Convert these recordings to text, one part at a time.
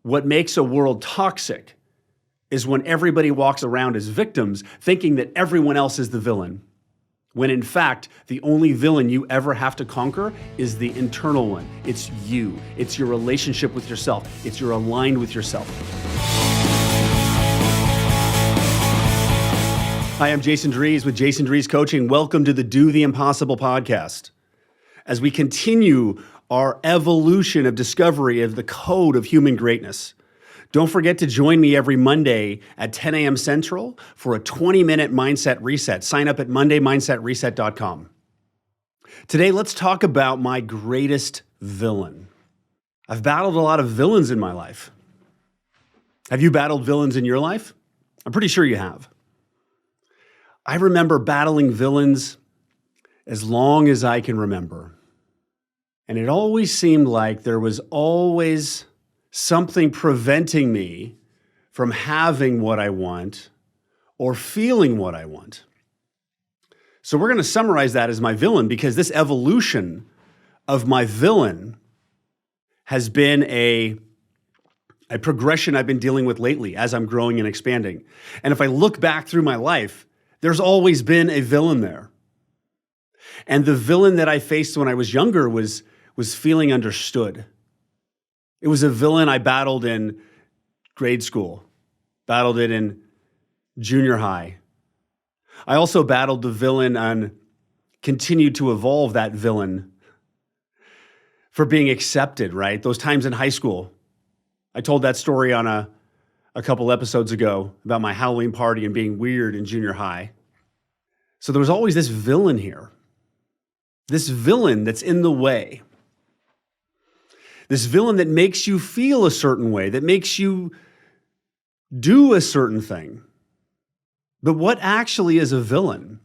What makes a world toxic is when everybody walks around as victims, thinking that everyone else is the villain, when in fact, the only villain you ever have to conquer is the internal one. It's you. It's your relationship with yourself. It's you're aligned with yourself. Hi, I'm Jason Drees with Jason Drees Coaching. Welcome to the Do the Impossible podcast. As we continue our evolution of discovery of the code of human greatness, don't forget to join me every Monday at 10 a.m. Central for a 20-minute mindset reset. Sign up at mondaymindsetreset.com. Today, let's talk about my greatest villain. I've battled a lot of villains in my life. Have you battled villains in your life? I'm pretty sure you have. I remember battling villains as long as I can remember. And it always seemed like there was always something preventing me from having what I want or feeling what I want. So we're going to summarize that as my villain, because this evolution of my villain has been a progression I've been dealing with lately as I'm growing and expanding. And if I look back through my life, there's always been a villain there. And the villain that I faced when I was younger was feeling understood. It was a villain I battled in grade school, battled it in junior high. I also battled the villain and continued to evolve that villain for being accepted, right? Those times in high school. I told that story on a couple episodes ago about my Halloween party and being weird in junior high. So there was always this villain here, this villain that's in the way. This villain that makes you feel a certain way, that makes you do a certain thing. But what actually is a villain?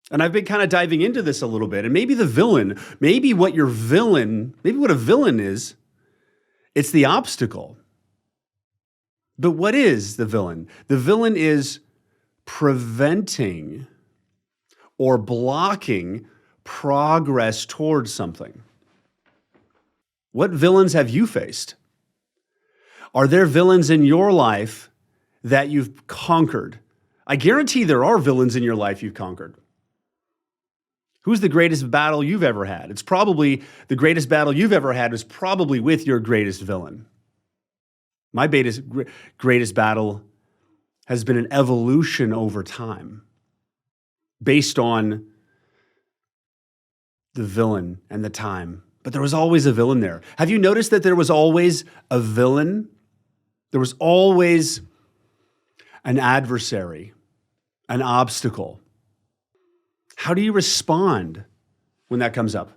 And I've been kind of diving into this a little bit. And maybe what a villain is, it's the obstacle. But what is the villain? The villain is preventing or blocking progress towards something. What villains have you faced? Are there villains in your life that you've conquered? I guarantee there are villains in your life you've conquered. Who's the greatest battle you've ever had? It's probably the greatest battle you've ever had was probably with your greatest villain. My greatest battle has been an evolution over time based on the villain and the time. But there was always a villain there. Have you noticed that there was always a villain? There was always an adversary, an obstacle. How do you respond when that comes up?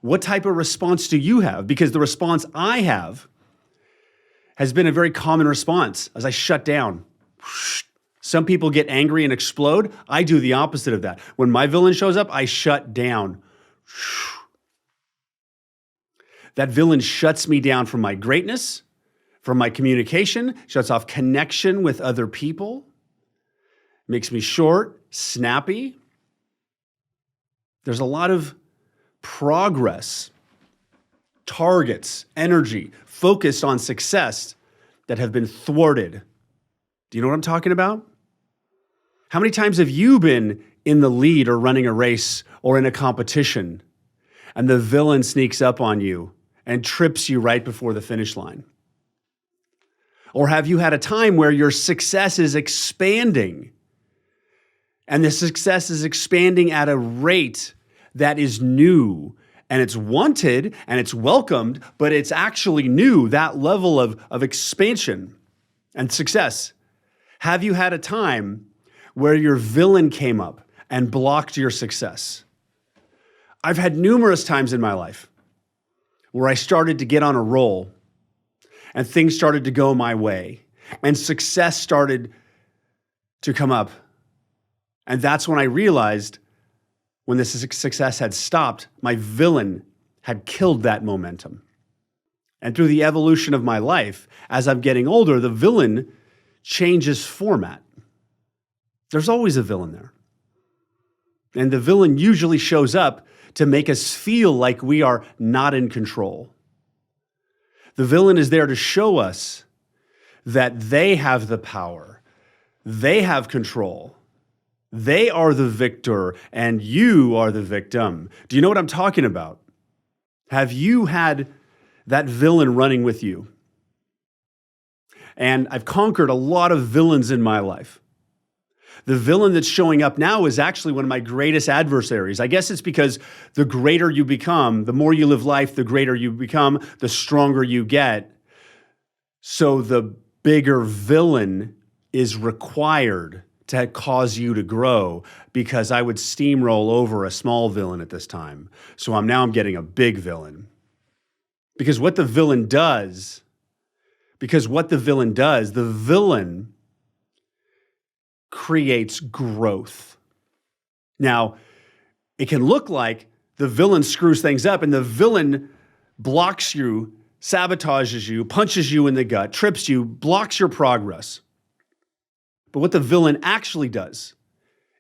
What type of response do you have? Because the response I have has been a very common response as I shut down. Some people get angry and explode. I do the opposite of that. When my villain shows up, I shut down. That villain shuts me down from my greatness, from my communication, shuts off connection with other people, makes me short, snappy. There's a lot of progress, targets, energy, focused on success that have been thwarted. Do you know what I'm talking about? How many times have you been in the lead or running a race or in a competition and the villain sneaks up on you and trips you right before the finish line? Or have you had a time where your success is expanding and the success is expanding at a rate that is new and it's wanted and it's welcomed, but it's actually new, that level of expansion and success? Have you had a time where your villain came up and blocked your success? I've had numerous times in my life where I started to get on a roll and things started to go my way and success started to come up. And that's when I realized when this success had stopped, my villain had killed that momentum. And through the evolution of my life, as I'm getting older, the villain changes format. There's always a villain there. And the villain usually shows up to make us feel like we are not in control. The villain is there to show us that they have the power. They have control. They are the victor and you are the victim. Do you know what I'm talking about? Have you had that villain running with you? And I've conquered a lot of villains in my life. The villain that's showing up now is actually one of my greatest adversaries. I guess it's because the greater you become, the more you live life, the greater you become, the stronger you get. So the bigger villain is required to cause you to grow, because I would steamroll over a small villain at this time. So I'm getting a big villain. Because what the villain does, the villain creates growth. Now, it can look like the villain screws things up and the villain blocks you, sabotages you, punches you in the gut, trips you, blocks your progress. But what the villain actually does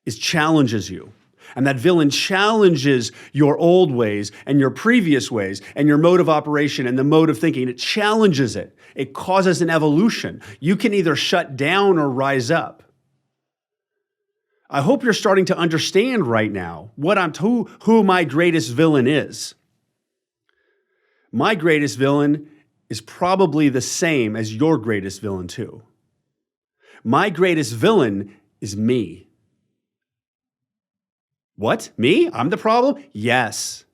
is challenges you. And that villain challenges your old ways and your previous ways and your mode of operation and the mode of thinking. It challenges it. It causes an evolution. You can either shut down or rise up. I hope you're starting to understand right now who my greatest villain is. My greatest villain is probably the same as your greatest villain too. My greatest villain is me. What? Me? I'm the problem? Yes.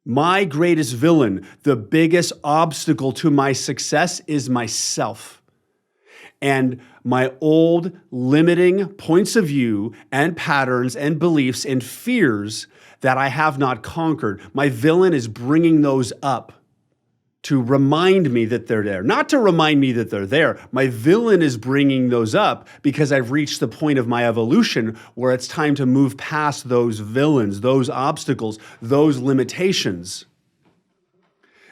My greatest villain, the biggest obstacle to my success is myself. And my old limiting points of view and patterns and beliefs and fears that I have not conquered. My villain is bringing those up to remind me that they're there. Not to remind me that they're there. My villain is bringing those up because I've reached the point of my evolution where it's time to move past those villains, those obstacles, those limitations.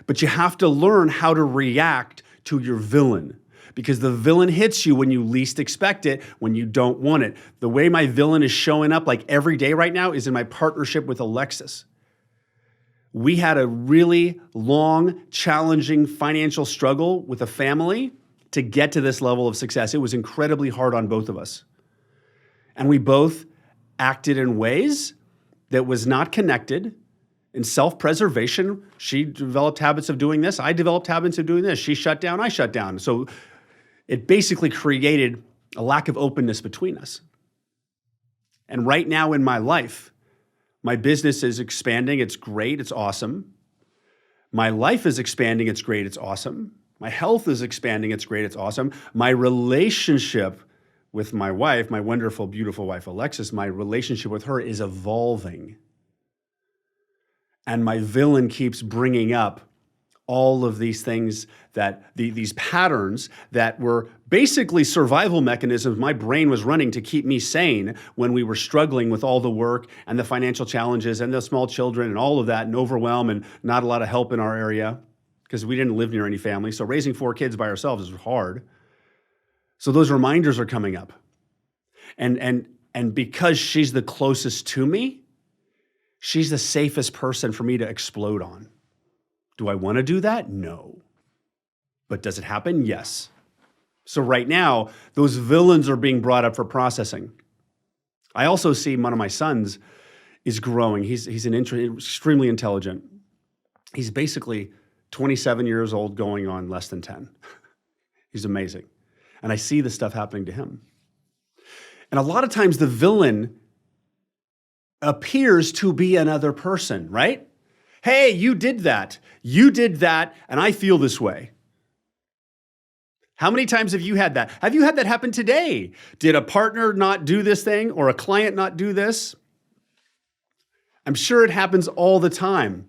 But you have to learn how to react to your villain, because the villain hits you when you least expect it, when you don't want it. The way my villain is showing up like every day right now is in my partnership with Alexis. We had a really long, challenging financial struggle with a family to get to this level of success. It was incredibly hard on both of us. And we both acted in ways that was not connected. In self-preservation, she developed habits of doing this. I developed habits of doing this. She shut down, I shut down. So it basically created a lack of openness between us. And right now in my life, my business is expanding. It's great. It's awesome. My life is expanding. It's great. It's awesome. My health is expanding. It's great. It's awesome. My relationship with my wife, my wonderful, beautiful wife, Alexis, my relationship with her is evolving. And my villain keeps bringing up all of these things these patterns that were basically survival mechanisms my brain was running to keep me sane when we were struggling with all the work and the financial challenges and the small children and all of that and overwhelm and not a lot of help in our area because we didn't live near any family. So raising 4 kids by ourselves is hard. So those reminders are coming up. And because she's the closest to me, she's the safest person for me to explode on. Do I want to do that? No. But does it happen? Yes. So right now, those villains are being brought up for processing. I also see one of my sons is growing. He's extremely intelligent. He's basically 27 years old going on less than 10. He's amazing. And I see the stuff happening to him. And a lot of times the villain appears to be another person, right? Hey, you did that, and I feel this way. How many times have you had that? Have you had that happen today? Did a partner not do this thing or a client not do this? I'm sure it happens all the time.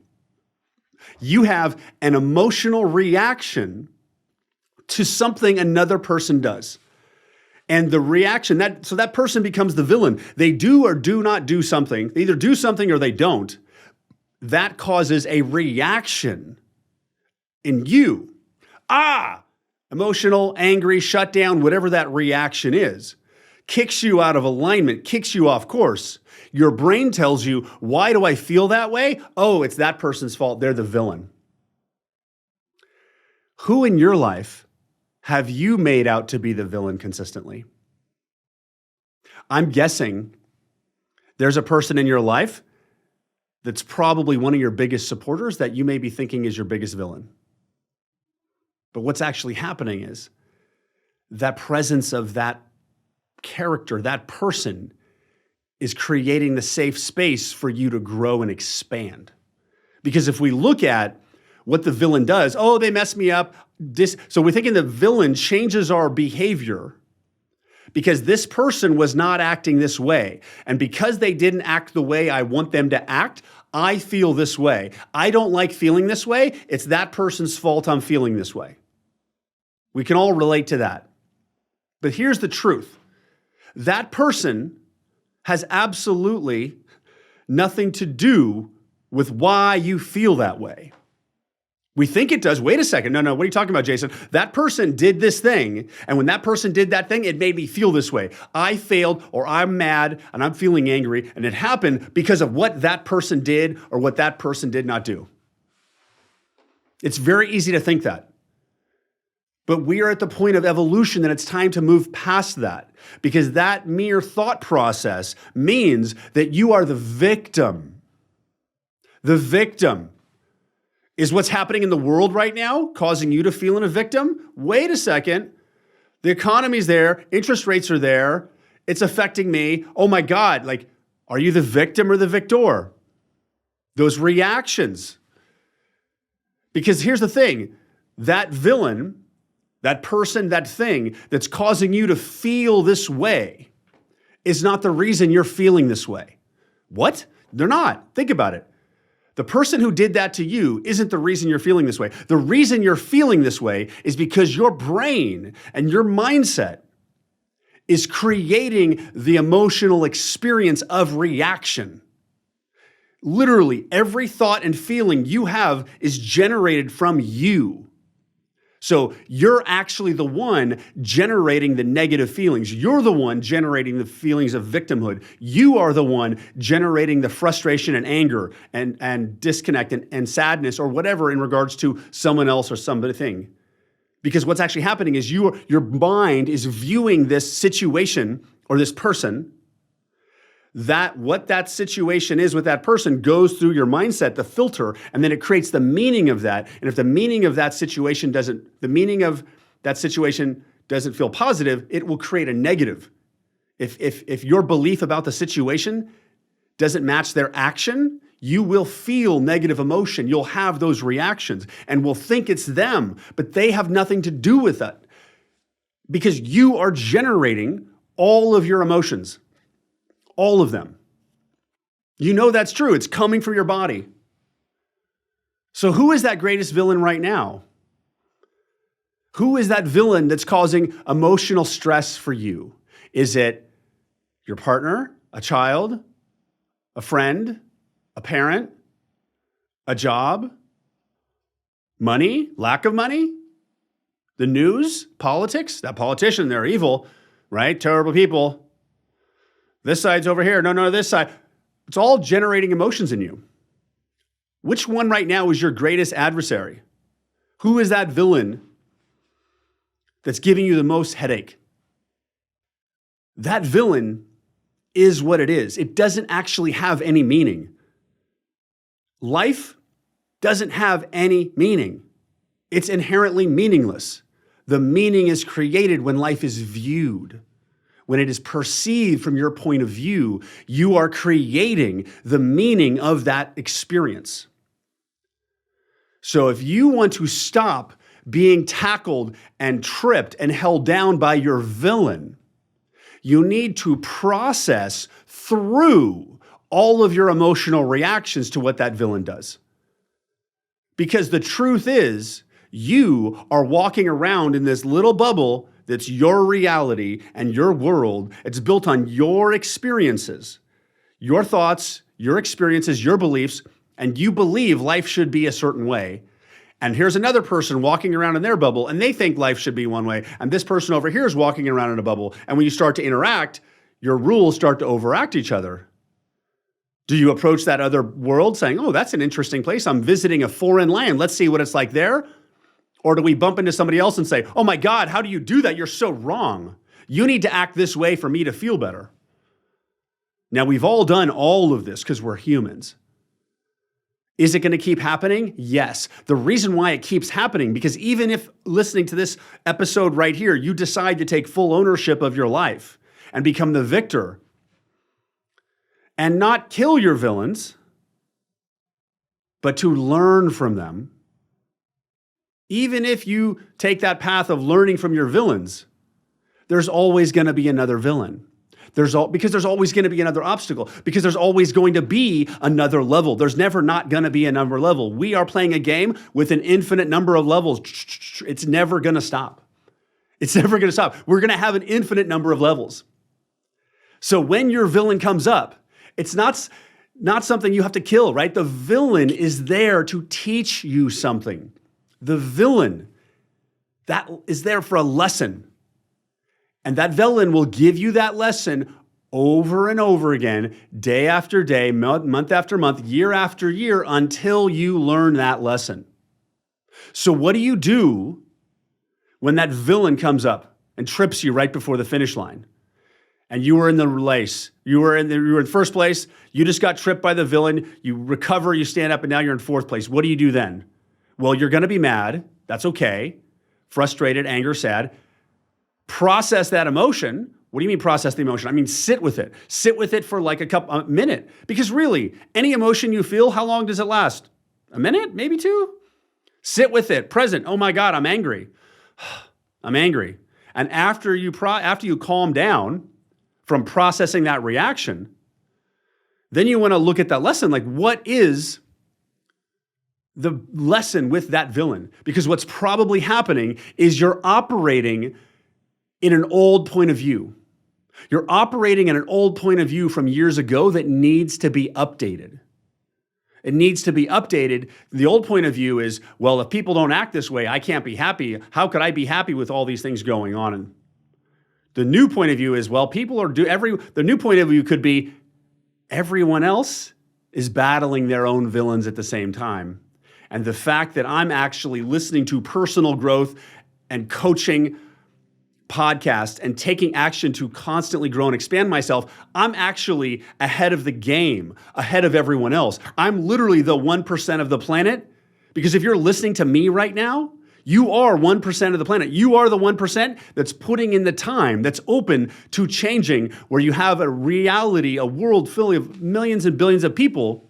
You have an emotional reaction to something another person does. And the reaction, so that person becomes the villain. They do or do not do something. They either do something or they don't. That causes a reaction in you. Emotional, angry, shut down, whatever that reaction is, kicks you out of alignment, kicks you off course. Your brain tells you, why do I feel that way? Oh, it's that person's fault. They're the villain. Who in your life have you made out to be the villain consistently? I'm guessing there's a person in your life that's probably one of your biggest supporters that you may be thinking is your biggest villain. But what's actually happening is that presence of that character, that person, is creating the safe space for you to grow and expand. Because if we look at what the villain does, oh, they mess me up. So we're thinking the villain changes our behavior because this person was not acting this way. And because they didn't act the way I want them to act, I feel this way. I don't like feeling this way. It's that person's fault I'm feeling this way. We can all relate to that. But here's the truth. That person has absolutely nothing to do with why you feel that way. We think it does. Wait a second. No, what are you talking about, Jason? That person did this thing, and when that person did that thing, it made me feel this way. I failed, or I'm mad, and I'm feeling angry, and it happened because of what that person did or what that person did not do. It's very easy to think that. But we are at the point of evolution that it's time to move past that, because that mere thought process means that you are the victim. The victim. Is what's happening in the world right now causing you to feel in a victim? Wait a second. The economy's there. Interest rates are there. It's affecting me. Oh my God. Like, are you the victim or the victor? Those reactions. Because here's the thing. That villain, that person, that thing that's causing you to feel this way is not the reason you're feeling this way. What? They're not. Think about it. The person who did that to you isn't the reason you're feeling this way. The reason you're feeling this way is because your brain and your mindset is creating the emotional experience of reaction. Literally, every thought and feeling you have is generated from you. So you're actually the one generating the negative feelings. You're the one generating the feelings of victimhood. You are the one generating the frustration and anger and disconnect and sadness or whatever in regards to someone else or something. Because what's actually happening is your mind is viewing this situation or this person, that what that situation is with that person goes through your mindset, the filter, and then it creates the meaning of that. And if the meaning of that situation doesn't feel positive, it will create a negative. If your belief about the situation doesn't match their action, you will feel negative emotion. You'll have those reactions and will think it's them, but they have nothing to do with that because you are generating all of your emotions. All of them. You know that's true. It's coming from your body. So who is that greatest villain right now? Who is that villain that's causing emotional stress for you? Is it your partner, a child, a friend, a parent, a job, money, lack of money, the news, politics? That politician, they're evil, right? Terrible people. This side's over here. No, this side. It's all generating emotions in you. Which one right now is your greatest adversary? Who is that villain that's giving you the most headache? That villain is what it is. It doesn't actually have any meaning. Life doesn't have any meaning. It's inherently meaningless. The meaning is created when life is viewed. When it is perceived from your point of view, you are creating the meaning of that experience. So if you want to stop being tackled and tripped and held down by your villain, you need to process through all of your emotional reactions to what that villain does. Because the truth is, you are walking around in this little bubble that's your reality and your world. It's built on your experiences, your thoughts, your experiences, your beliefs, and you believe life should be a certain way. And here's another person walking around in their bubble, and they think life should be one way. And this person over here is walking around in a bubble. And when you start to interact, your rules start to overact each other. Do you approach that other world saying, oh, that's an interesting place. I'm visiting a foreign land. Let's see what it's like there. Or do we bump into somebody else and say, oh my God, how do you do that? You're so wrong. You need to act this way for me to feel better. Now, we've all done all of this because we're humans. Is it going to keep happening? Yes. The reason why it keeps happening, because even if listening to this episode right here, you decide to take full ownership of your life and become the victor and not kill your villains, but to learn from them, even if you take that path of learning from your villains, there's always going to be another villain. Because there's always going to be another obstacle, because there's always going to be another level. There's never not going to be another level. We are playing a game with an infinite number of levels. It's never going to stop. It's never going to stop. We're going to have an infinite number of levels. So when your villain comes up, it's not something you have to kill, right? The villain is there to teach you something. The villain, that is there for a lesson. And that villain will give you that lesson over and over again, day after day, month after month, year after year, until you learn that lesson. So what do you do when that villain comes up and trips you right before the finish line? And you were in the race, you were in first place, you just got tripped by the villain, you recover, you stand up, and now you're in fourth place. What do you do then? Well, you're going to be mad. That's okay. Frustrated, anger, sad. Process that emotion. What do you mean process the emotion? I mean, sit with it. Sit with it for like a minute. Because really, any emotion you feel, how long does it last? A minute? Maybe two? Sit with it. Present. Oh my God, I'm angry. I'm angry. And after you calm down from processing that reaction, then you want to look at that lesson. Like, what is the lesson with that villain? Because what's probably happening is you're operating in an old point of view. You're operating in an old point of view from years ago that needs to be updated. It needs to be updated. The old point of view is, well, if people don't act this way, I can't be happy. How could I be happy with all these things going on? And the new point of view is, well, the new point of view could be everyone else is battling their own villains at the same time. And the fact that I'm actually listening to personal growth and coaching podcast and taking action to constantly grow and expand myself, I'm actually ahead of the game, ahead of everyone else. I'm literally the 1% of the planet, because if you're listening to me right now, you are 1% of the planet. You are the 1% that's putting in the time, that's open to changing, where you have a reality, a world full of millions and billions of people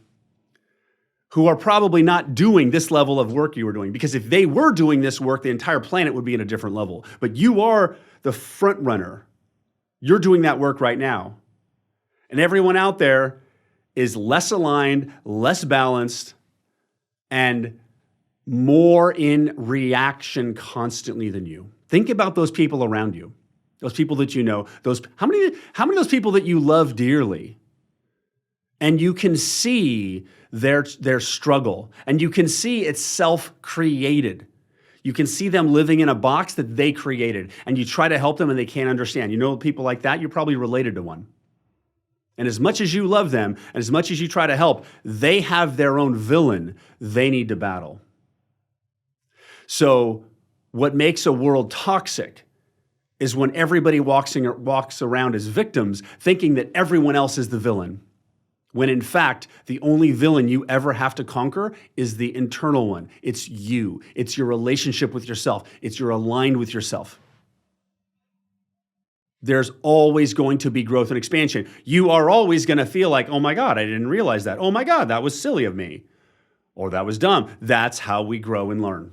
who are probably not doing this level of work you were doing. Because if they were doing this work, the entire planet would be in a different level. But you are the front runner. You're doing that work right now. And everyone out there is less aligned, less balanced, and more in reaction constantly than you. Think about those people around you, those people that you know, how many of those people that you love dearly, and you can see their struggle, and you can see it's self-created. You can see them living in a box that they created, and you try to help them and they can't understand. You know people like that? You're probably related to one. And as much as you love them, and as much as you try to help, they have their own villain they need to battle. So what makes a world toxic is when everybody walks around as victims, thinking that everyone else is the villain, when in fact, the only villain you ever have to conquer is the internal one. It's you. It's your relationship with yourself. It's you're aligned with yourself. There's always going to be growth and expansion. You are always going to feel like, oh my God, I didn't realize that. Oh my God, that was silly of me. Or that was dumb. That's how we grow and learn.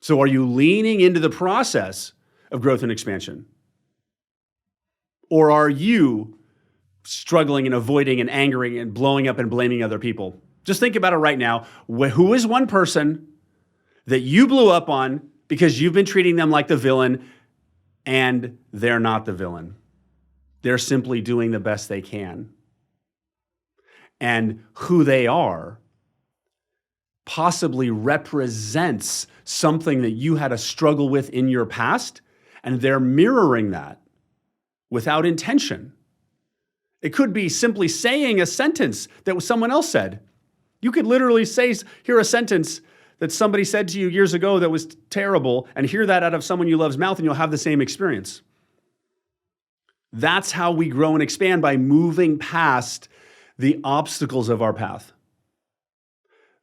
So are you leaning into the process of growth and expansion? Or are you struggling and avoiding and angering and blowing up and blaming other people? Just think about it right now. Who is one person that you blew up on because you've been treating them like the villain, and they're not the villain? They're simply doing the best they can. And who they are possibly represents something that you had a struggle with in your past, and they're mirroring that without intention. It could be simply saying a sentence that someone else said. You could literally hear a sentence that somebody said to you years ago that was terrible and hear that out of someone you love's mouth and you'll have the same experience. That's how we grow and expand, by moving past the obstacles of our path.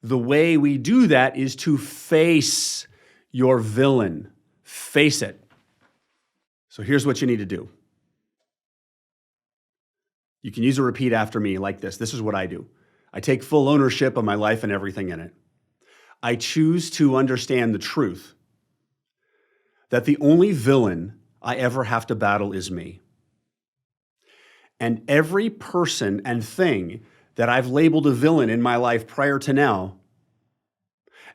The way we do that is to face your villain. Face it. So here's what you need to do. You can use a repeat after me like this. This is what I do. I take full ownership of my life and everything in it. I choose to understand the truth that the only villain I ever have to battle is me. And every person and thing that I've labeled a villain in my life prior to now,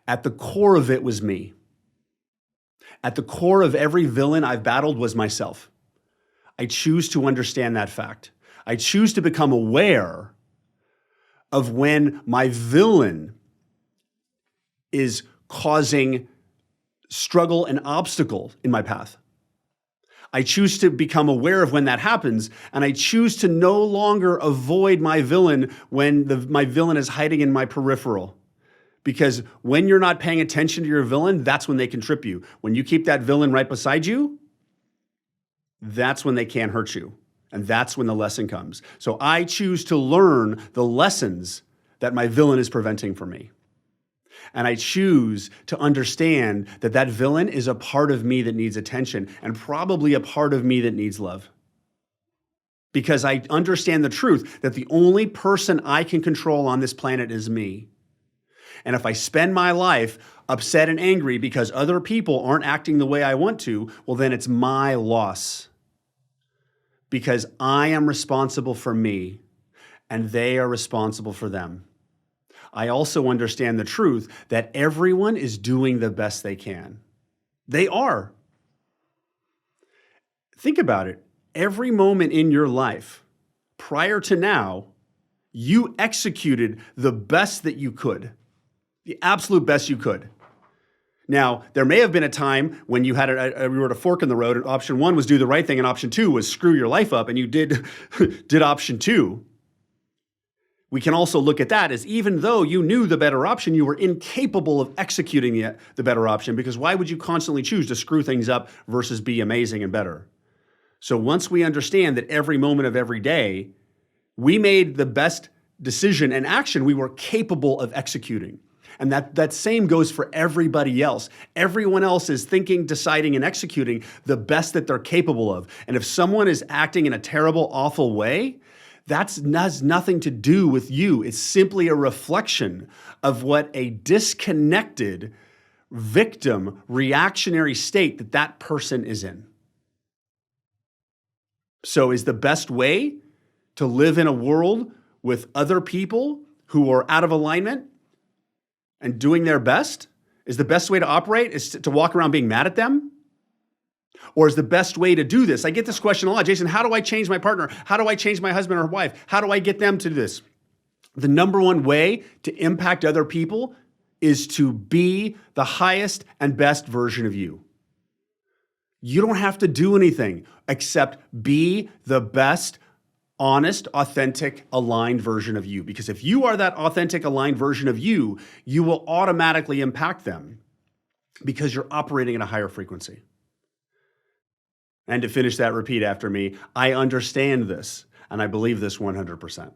at the core of it was me. At the core of every villain I've battled was myself. I choose to understand that fact. I choose to become aware of when my villain is causing struggle and obstacle in my path. I choose to become aware of when that happens, and I choose to no longer avoid my villain when my villain is hiding in my peripheral. Because when you're not paying attention to your villain, that's when they can trip you. When you keep that villain right beside you, that's when they can't hurt you. And that's when the lesson comes. So I choose to learn the lessons that my villain is preventing from me. And I choose to understand that that villain is a part of me that needs attention, and probably a part of me that needs love. Because I understand the truth that the only person I can control on this planet is me. And if I spend my life upset and angry because other people aren't acting the way I want to, well, then it's my loss. Because I am responsible for me, and they are responsible for them. I also understand the truth that everyone is doing the best they can. They are. Think about it. Every moment in your life, prior to now, you executed the best that you could, the absolute best you could. Now, there may have been a time when you had you were at a fork in the road, and option one was do the right thing, and option two was screw your life up, and you did option two. We can also look at that as, even though you knew the better option, you were incapable of executing the better option, because why would you constantly choose to screw things up versus be amazing and better? So once we understand that every moment of every day, we made the best decision and action we were capable of executing. And that same goes for everybody else. Everyone else is thinking, deciding, and executing the best that they're capable of. And if someone is acting in a terrible, awful way, that has nothing to do with you. It's simply a reflection of what a disconnected victim reactionary state that person is in. So is the best way to live in a world with other people who are out of alignment and doing their best? Is the best way to operate is to walk around being mad at them? Or is the best way to do this? I get this question a lot. Jason, how do I change my partner? How do I change my husband or wife? How do I get them to do this? The number one way to impact other people is to be the highest and best version of you. You don't have to do anything except be the best, honest, authentic, aligned version of you. Because if you are that authentic, aligned version of you, you will automatically impact them because you're operating at a higher frequency. And to finish that, repeat after me. I understand this, and I believe this 100%.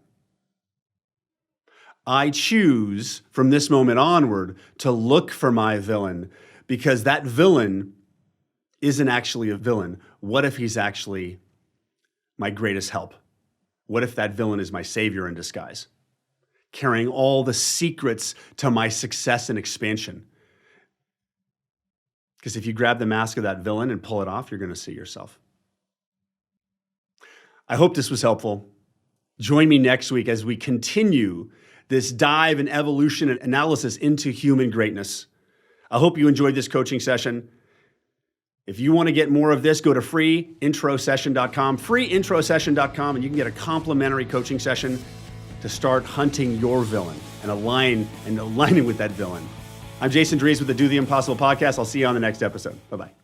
I choose from this moment onward to look for my villain, because that villain isn't actually a villain. What if he's actually my greatest help? What if that villain is my savior in disguise, carrying all the secrets to my success and expansion? Because if you grab the mask of that villain and pull it off, you're going to see yourself. I hope this was helpful. Join me next week as we continue this dive and evolution and analysis into human greatness. I hope you enjoyed this coaching session. If you want to get more of this, go to freeintrosession.com, freeintrosession.com, and you can get a complimentary coaching session to start hunting your villain and aligning with that villain. I'm Jason Drees with the Do the Impossible podcast. I'll see you on the next episode. Bye-bye.